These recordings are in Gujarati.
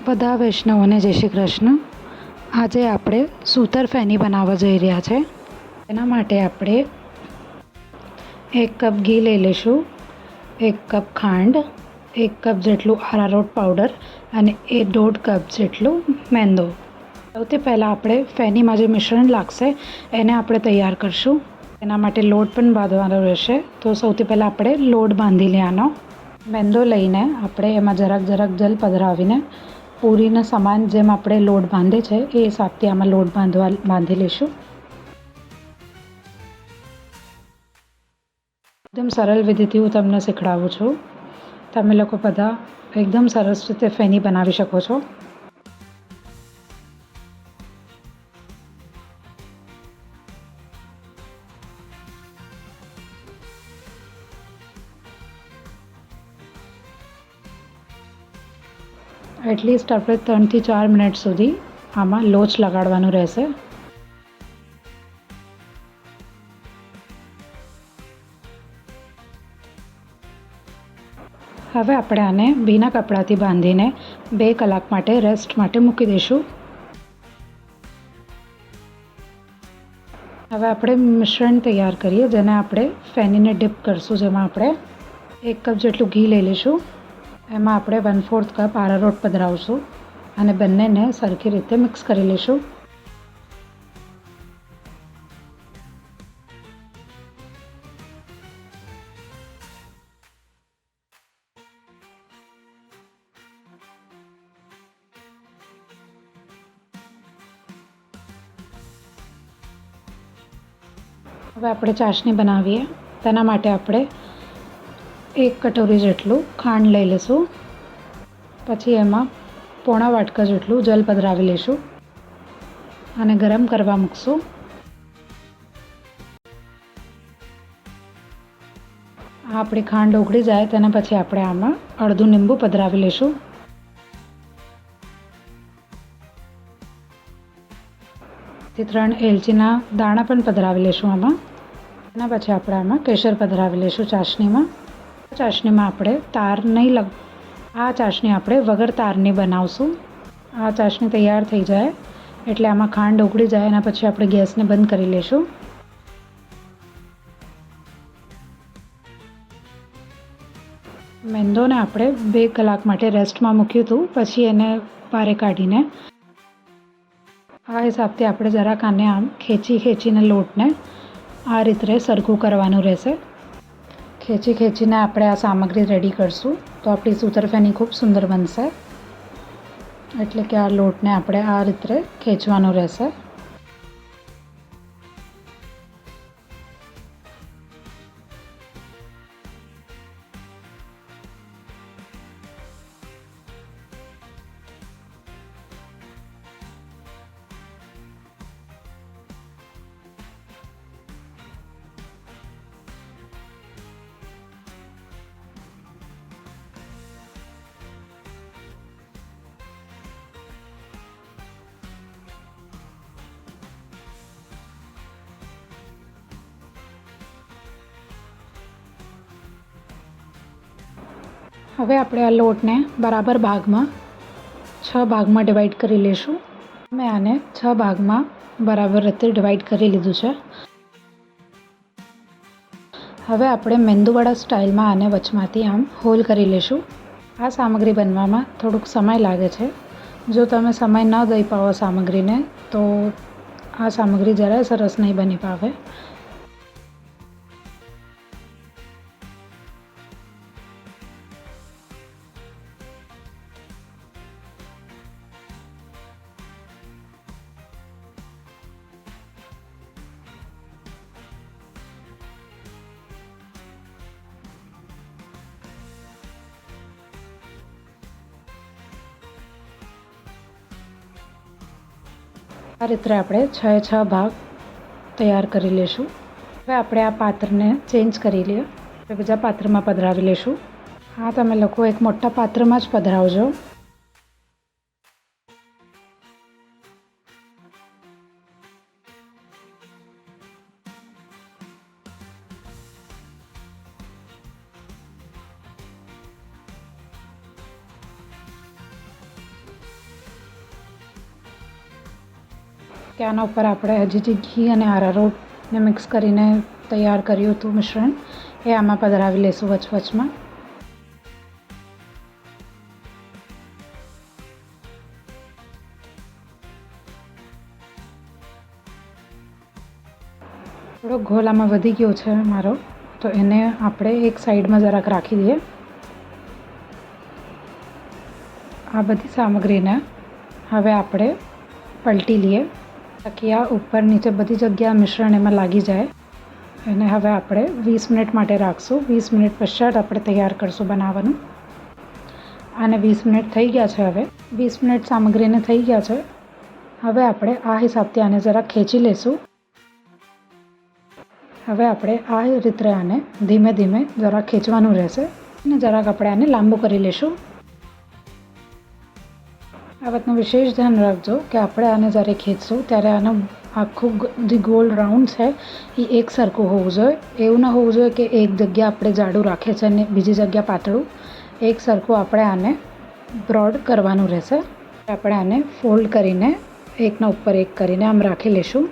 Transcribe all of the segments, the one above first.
બધા વૈષ્ણવોને જય શ્રી કૃષ્ણ. આજે આપણે સૂતર ફેની બનાવવા જઈ રહ્યા છે. એના માટે આપણે 1 કપ ઘી લઈ લઈશું, 1 કપ ખાંડ, 1 કપ જેટલું આરારોટ પાવડર અને 1.5 કપ જેટલું મેંદો. સૌથી પહેલાં આપણે ફેનીમાં જે મિશ્રણ લાગશે એને આપણે તૈયાર કરશું. એના માટે લોટ પણ બાંધવાનો રહેશે. તો સૌથી પહેલાં આપણે લોટ બાંધી લેવાનો. મેંદો લઈને આપણે એમાં જરાક જલ પધરાવીને પૂરીના સમાન જેમ આપણે લોટ બાંધે છે એ હિસાબથી આમાં લોટ બાંધી લઈશું. એકદમ સરળ વિધિથી હું તમને શીખવાડું છું. તમે લોકો બધા એકદમ સરસ રીતે ફેની બનાવી શકો છો. એટલીસ્ટ આપણે 3 થી 4 મિનિટ સુધી આમાં લોચ લગાડવાનું રહેશે. હવે આપણે આને ભીના કપડાથી બાંધીને 2 કલાક માટે રેસ્ટ માટે મૂકી દઈશું. હવે આપણે મિશ્રણ તૈયાર કરીએ જેને આપણે ફેનીને ડીપ કરશું. જેમાં આપણે 1 કપ જેટલું ઘી લઈ લઈશું. એમાં આપણે 1/4 કપ આરારોટ પધરાવશું અને બંનેને સરખી રીતે મિક્સ કરી લઈશું. હવે આપણે ચાસણી બનાવીએ. તેના માટે આપણે 1 કટોરી જેટલું ખાંડ લઈ લઈશું. પછી એમાં પોણા વાટકા જેટલું જલ પધરાવી લઈશું અને ગરમ કરવા મૂકશું. આપણી ખાંડ ઓગળી જાય તેના પછી આપણે આમાં અડધું લીંબુ પધરાવી લઈશું. થી 3 એલચીના દાણા પણ પધરાવી લઈશું આમાં. એના પછી આપણે આમાં કેસર પધરાવી લઈશું ચાસણીમાં. ચાસણીમાં આપણે તાર નહીં આ ચાસણી આપણે વગર તારની બનાવશું. આ ચાસણી તૈયાર થઈ જાય એટલે આમાં ખાંડ ઓગળી જાય એના પછી આપણે ગેસને બંધ કરી લઈશું. મેંદોને આપણે 2 કલાક માટે રેસ્ટમાં મૂક્યું હતું. પછી એને બારે કાઢીને આ હિસાબથી આપણે જરાક આને આમ ખેંચીને લોટને આ રીતે સરખું કરવાનું રહેશે. ખેંચીને આપણે આ સામગ્રી રેડી કરશું તો આપણી સૂતર ફેની ખૂબ સુંદર બનશે. એટલે કે આ લોટને આપણે આ રીતે ખેંચવાનો રહેશે. હવે આપણે આ લોટને બરાબર ભાગમાં 6 ભાગમાં ડિવાઈડ કરી લઈશું. મેં આને 6 ભાગમાં બરાબર રીતે ડિવાઈડ કરી લીધું છે. હવે આપણે મેંદુવડા સ્ટાઇલમાં આને વચમાંથી આમ હોલ કરી લઈશું. આ સામગ્રી બનવામાં થોડુંક સમય લાગે છે. જો તમે સમય ન દઈ પાવો સામગ્રીને તો આ સામગ્રી જરાય સરસ નહીં બની પાવે. આ રીતે આપણે 6 ભાગ તૈયાર કરી લઈશું. હવે આપણે આ પાત્રને ચેન્જ કરી લઈએ. બીજા પાત્રમાં પધરાવી લઈશું. હા, તમે લોકો એક મોટા પાત્રમાં જ પધરાવજો. કે આના ઉપર આપણે હજી જે ઘી અને આરારોટને મિક્સ કરીને તૈયાર કર્યું હતું મિશ્રણ, એ આમાં પધરાવી લઈશું વચમાં. થોડો ઘોલ આમાં વધી ગયો છે મારો, તો એને આપણે એક સાઈડમાં જરાક રાખી દઈએ. આ બધી સામગ્રીને હવે આપણે પલટી લઈએ તાકી આ ઉપર નીચે બધી જગ્યા મિશ્રણ એમાં લાગી જાય. એને હવે આપણે 20 મિનિટ માટે રાખશું. 20 મિનિટ પશ્ચાત આપણે તૈયાર કરશું બનાવવાનું. આને 20 મિનિટ થઈ ગયા છે. હવે 20 મિનિટ સામગ્રીને થઈ ગયા છે. હવે આપણે આ હિસાબથી આને જરાક ખેંચી લઈશું. હવે આપણે આ રીતે આને ધીમે ધીમે જરાક ખેંચવાનું રહેશે અને જરાક આપણે આને લાંબુ કરી લઈશું. આ વાતનું વિશેષ ધ્યાન રાખજો કે આપણે આને જ્યારે ખેંચશું ત્યારે આનું આખું જે ગોલ રાઉન્ડ છે એ એક સરખું હોવું જોઈએ. એવું ના હોવું જોઈએ કે એક જગ્યા આપણે જાડું રાખે છે અને બીજી જગ્યા પાતળું. એક સરખું આપણે આને બ્રોડ કરવાનું રહેશે. આપણે આને ફોલ્ડ કરીને એકના ઉપર એક કરીને આમ રાખી લઈશું.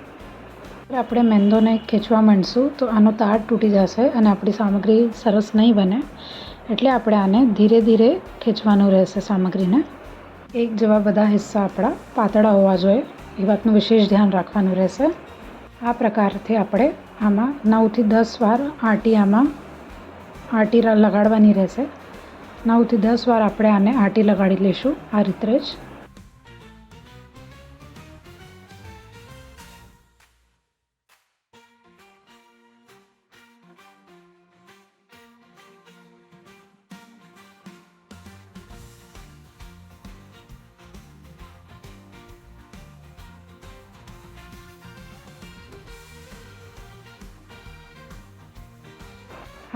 આપણે મેંદોને ખેંચવા માંડશું તો આનો તાર તૂટી જશે અને આપણી સામગ્રી સરસ નહીં બને. એટલે આપણે આને ધીરે ધીરે ખેંચવાનું રહેશે સામગ્રીને. એક જેવા બધા હિસ્સા આપણા પાતળા હોવા જોઈએ એ વાતનું વિશેષ ધ્યાન રાખવાનું રહેશે. આ પ્રકારથી આપણે આમાં 9થી 10 વાર આટી લગાડવાની રહેશે. 9થી 10 વાર આપણે આને આટી લગાડી લઈશું આ રીતે જ.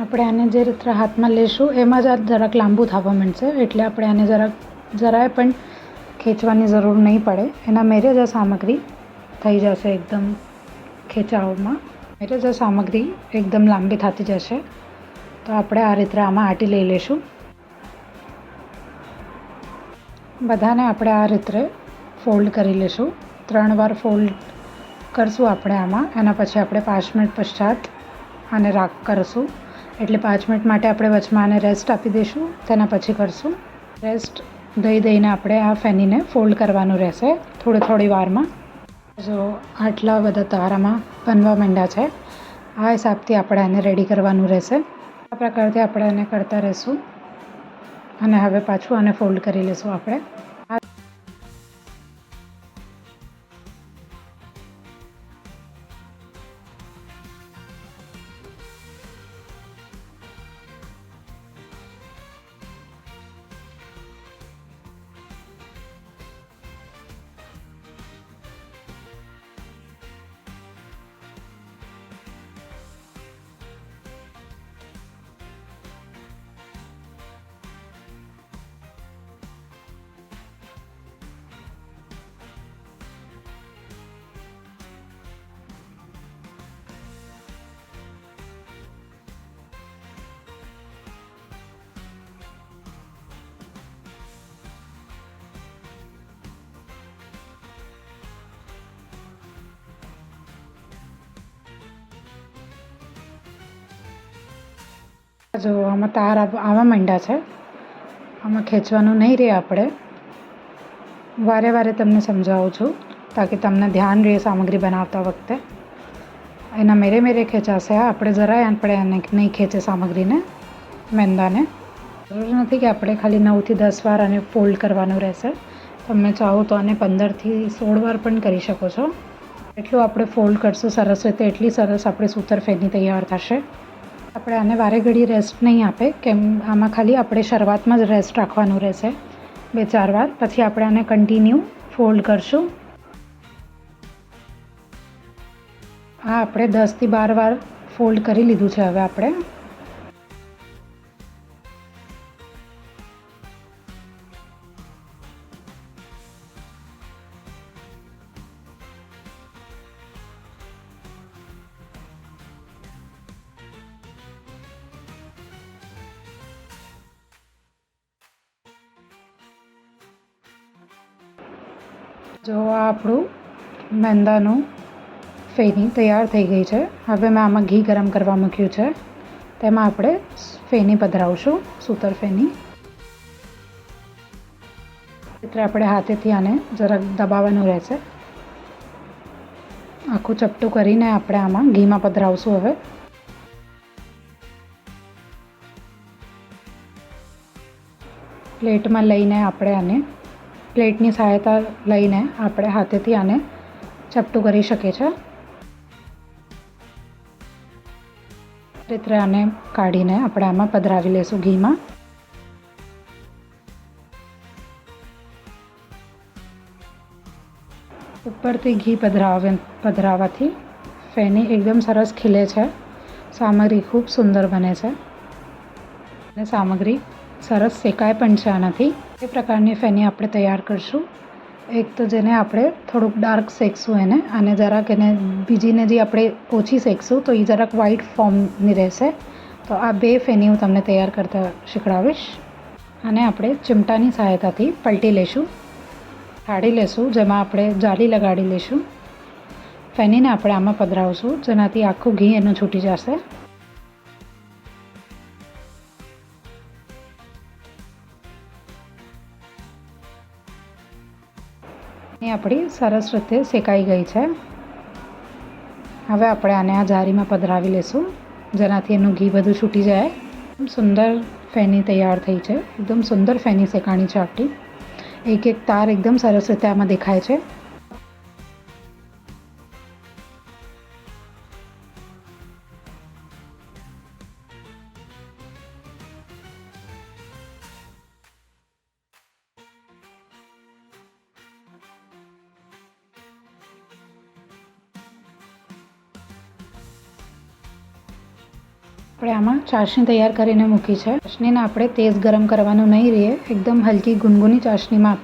આપણે આને જે રીતે હાથમાં લેશું એમાં જ જરાક લાંબુ થવા માંડશે. એટલે આપણે આને જરાય પણ ખેંચવાની જરૂર નહીં પડે. એના મેરે જ સામગ્રી થઈ જશે એકદમ ખેંચાવમાં. મેરે જ સામગ્રી એકદમ લાંબી થતી જશે. તો આપણે આ રીતે આમાં આટી લઈ લઈશું. બધાને આપણે આ રીતે ફોલ્ડ કરી લઈશું. 3 વાર ફોલ્ડ કરશું આપણે આમાં. એના પછી આપણે 5 મિનિટ પશ્ચાત આને રાખ કરશું. એટલે 5 મિનિટ માટે આપણે વચમાં આને રેસ્ટ આપી દઈશું. તેના પછી કરશું રેસ્ટ. દઈને આપણે આ ફેનીને ફોલ્ડ કરવાનું રહેશે થોડી વારમાં. જો આટલા બધા તારામાં બનવા માંડ્યા છે. આ હિસાબથી આપણે આને રેડી કરવાનું રહેશે. આ પ્રકારથી આપણે આને કરતા રહીશું. અને હવે પાછું આને ફોલ્ડ કરી લઈશું આપણે. જો આમાં તાર આવવા માંડ્યા છે. આમાં ખેંચવાનું નહીં રહે. આપણે વારે તમને સમજાવું છું તાકી તમને ધ્યાન રહે સામગ્રી બનાવતા વખતે. એના મેરે ખેંચાશે. આપણે જરાય આને નહીં ખેંચે સામગ્રીને, મેંદાને. જરૂર નથી કે આપણે ખાલી 9થી 10 વાર આને ફોલ્ડ કરવાનું રહેશે. તમે ચાહો તો આને 15થી 16 વાર પણ કરી શકો છો. એટલું આપણે ફોલ્ડ કરશું સરસ રીતે એટલી સરસ આપણી સૂતર ફેની તૈયાર થશે. આપણે આને વારે ઘડી રેસ્ટ નહીં આપે કેમ આમાં ખાલી આપણે શરૂઆતમાં જ રેસ્ટ રાખવાનું રહેશે 2-4 વાર. પછી આપણે આને કન્ટિન્યુ ફોલ્ડ કરશું. આ આપણે 10થી 12 વાર ફોલ્ડ કરી લીધું છે. હવે આપણે જો આ આપણું મેંદાનું ફેની તૈયાર થઈ ગઈ છે. હવે મેં આમાં ઘી ગરમ કરવા મૂક્યું છે. તેમાં આપણે ફેની પધરાવશું, સૂતર ફેની. એટલે આપણે હાથેથી આને જરાક દબાવવાનું રહેશે. આખું ચપટું કરીને આપણે આમાં ઘીમાં પધરાવશું. હવે પ્લેટમાં લઈને આપણે આને પ્લેટની સહાયતા લઈને આપણે હાથેથી આને ચપટું કરી શકીએ છીએ. રીતે આને કાઢીને આપણે આમાં પધરાવી લઈશું ઘીમાં. ઉપરથી ઘી પધરાવવાથી ફેની એકદમ સરસ ખીલે છે. સામગ્રી ખૂબ સુંદર બને છે અને સામગ્રી સરસ શેકાય પણ છે આનાથી. એ પ્રકારની ફેની આપણે તૈયાર કરશું. એક તો જેને આપણે થોડુંક ડાર્ક શેકશું એને, અને જરાક એને બીજીને જે આપણે ઓછી શેકશું તો એ જરાક વ્હાઈટ ફોર્મની રહેશે. તો આ બે ફેની હું તમને તૈયાર કરતાં શીખવાડીશ. અને આપણે ચિમટાની સહાયતાથી પલટી લઈશું, કાઢી લઈશું, જેમાં આપણે જાળી લગાડી લઈશું. ફેનીને આપણે આમાં પધરાવશું, જેનાથી આખું ઘી એનું છૂટી જશે. આપણી સરસ રીતે શેકાઈ ગઈ છે. હવે આપણે આને આ જારીમાં પધરાવી લઈશું, જેનાથી એનું ઘી બધું છૂટી જાય. સુંદર ફેની તૈયાર થઈ છે. એકદમ સુંદર ફેની શેકાણી છે આપણી. એક એક તાર એકદમ સરસ રીતે આમાં દેખાય છે. આપણે આમાં ચાસણી તૈયાર કરીને મૂકી છે. ચાસણીને આપણે તેજ ગરમ કરવાનું નહીં રહે, એકદમ હલકી ગુનગુની ચાસણીમાં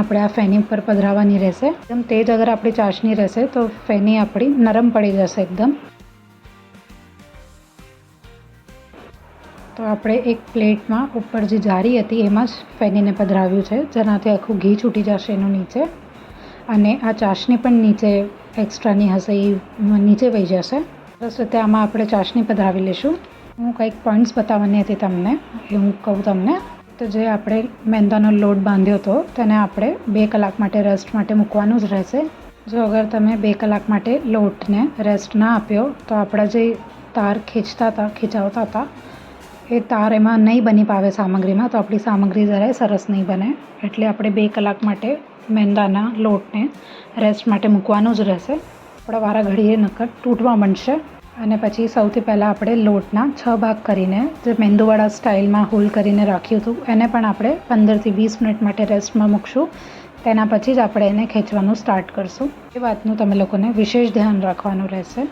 આપણે આ ફેની પર પધરાવવાની રહેશે. એકદમ તેજ અગર આપણી ચાસણી રહેશે તો ફેની આપણી નરમ પડી જશે એકદમ. તો આપણે એક પ્લેટમાં ઉપર જે જારી હતી એમાં જ ફેનીને પધરાવ્યું છે, જેનાથી આખું ઘી છૂટી જશે એનું નીચે, અને આ ચાસણી પણ નીચે એક્સ્ટ્રાની હશે એ નીચે વહી જશે. સરસ રીતે આમાં આપણે ચાસણી પધરાવી લઈશું. હું કંઈક પોઈન્ટ્સ બતાવવાની હતી તમને, એ હું કહું તમને. તો જે આપણે મેંદાનો લોટ બાંધ્યો હતો તેને આપણે 2 કલાક માટે રેસ્ટ માટે મૂકવાનું જ રહેશે. જો અગર તમે 2 કલાક માટે લોટને રેસ્ટ ના આપ્યો તો આપણા જે તાર ખીચાવતા હતા એ તાર એમાં નહીં બની પાવે સામગ્રીમાં, તો આપણી સામગ્રી જરાય સરસ નહીં બને. એટલે આપણે 2 કલાક માટે મેંદાના લોટને રેસ્ટ માટે મૂકવાનું જ રહેશે. આપણા વારા ઘડીએ નકર તૂટવા માંડશે. અને પછી સૌથી પહેલાં આપણે લોટના 6 ભાગ કરીને જે મેંદુવાળા સ્ટાઇલમાં હોલ કરીને રાખ્યું હતું એને પણ આપણે 15 થી 20 મિનિટ માટે રેસ્ટમાં મૂકશું. તેના પછી જ આપણે એને ખેંચવાનું સ્ટાર્ટ કરશું. એ વાતનું તમે લોકોને વિશેષ ધ્યાન રાખવાનું રહેશે.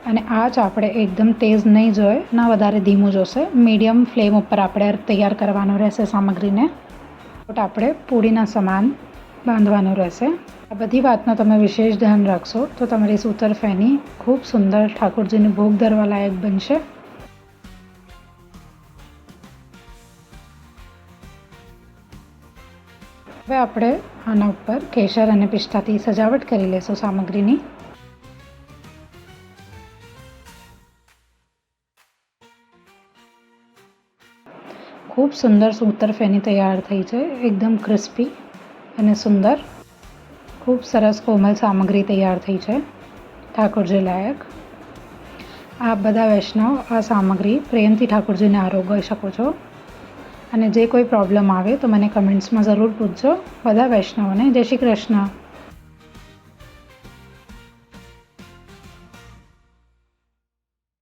અને આ જ આપણે એકદમ તેજ નહીં જોઈએ, ના વધારે ધીમું જોશે, મીડિયમ ફ્લેમ ઉપર આપણે તૈયાર કરવાનું રહેશે સામગ્રીને. લોટ આપણે પૂરીના સમાન બાંધવાનું રહેશે. આ બધી વાતનો તમે વિશેષ ધ્યાન રાખશો તો તમારી સૂતર ફેની ખૂબ સુંદર ઠાકોરજીને ભોગ ધરવા લાયક બનશે. હવે આપણે આના ઉપર કેસર અને પિસ્તાથી સજાવટ કરી લઈશું સામગ્રીની. ખૂબ સુંદર સૂતર ફેની તૈયાર થઈ છે, એકદમ ક્રિસ્પી અને સુંદર. ખૂબ સરસ કોમલ સામગ્રી તૈયાર થઈ છે ઠાકોરજી લાયક. આપ બધા વૈષ્ણવ આ સામગ્રી પ્રેમથી ઠાકોરજીને આરોગી શકો છો. અને જે કોઈ પ્રોબ્લેમ આવે તો મને કમેન્ટ્સમાં જરૂર પૂછજો. બધા વૈષ્ણવોને જય શ્રી કૃષ્ણ.